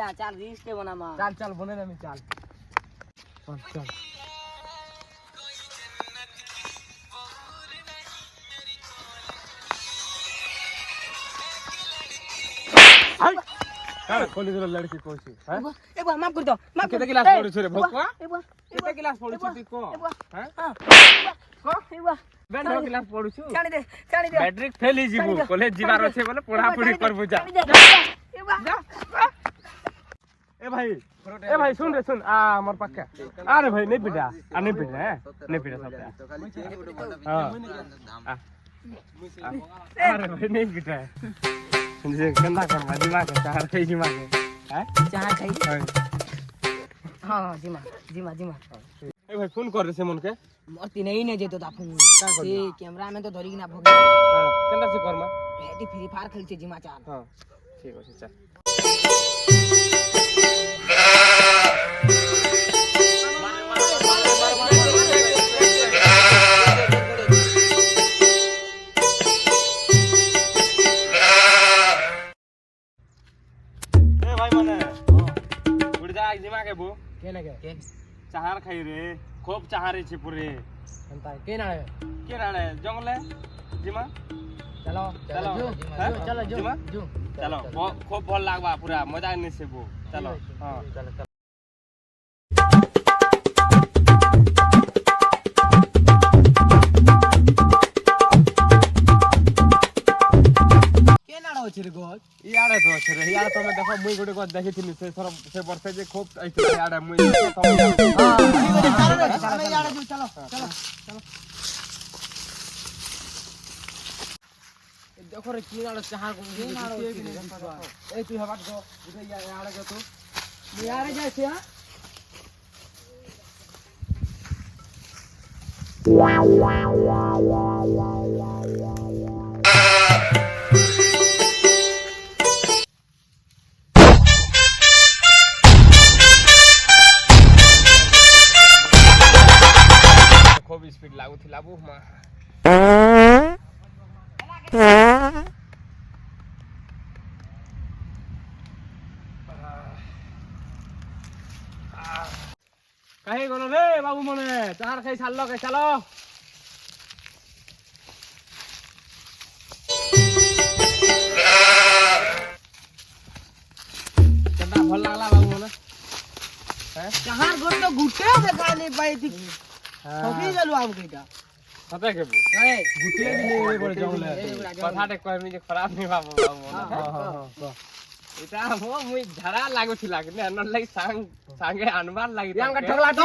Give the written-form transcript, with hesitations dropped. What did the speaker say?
দা চাল রিস্টে বানামা চাল চাল বনে আমি চাল চল কার কলেজ র লড়কি কোছি হ্যাঁ এবা মাফ করে দাও মাফ কেতে ক্লাস পড়ছ রে ভকवा এবা কেতে ক্লাস পড়ছ তুই কো হ্যাঁ কো এবা বেন ক্লাস পড়ছ ছাড়ি দে ম্যাট্রিক ফেল হি জিবু কলেজ জিবার আছে বলে পড়া পড়ি করবু যা এবা ए भाई सुन रे सुन आ हमर पक्का अरे भाई नहीं पिटा आ नहीं पिटा है नहीं पिटा सब हां अरे भाई नहीं पिटा है जे गंदा कर दिमाग का चार खाई दिमाग है चार खाई हां जिमा ए भाई फोन कर रे से मन के मरती नहीं ने जेतो ता फोन ए कैमरा में तो धरी कि ना भग हां केंदा से करमा एटी फ्री फायर खेलचे जिमा चाल हां ठीक है चल के चाहार खाई रे खूब चाहारे छे पूरे अंता के नाळे जंगले जिमा चलो चलो जो चलो खूब भल लागबा पूरा मजा ने से वो चलो हां चलो के नाळे होचे रे गोल याडे तो छे रे यार तमे देखो मुई गोटे को देखिथिनी से सर से वर्षे जे खूब आइते याडे मुई तमे चलो याडे जो चलो देखो रे की नाळे चाहार को के नाळे ए तू हबाट गो इधर याडे गो तू याडे जायसे हां खूब स्पीड लागू थी लाबू मा कहीं गलो रे बाबू मने चार खाई छाड़लो के चलो केतना भल लागला बाबू मने हैं चाहार गोट तो गुटे देखा नहीं पाई थी ठोकी गलु आब केटा सते के बु ए गुटिया भी नहीं बड़े जंगले कथा टे कहनी जे खराब नहीं बाबू बाबू हां এটা মো মুই ঝাড়া লাগুছিলা কিন্তু এনর লাগি সাঙ্গে আনবার লাগি यांगा ठगला तो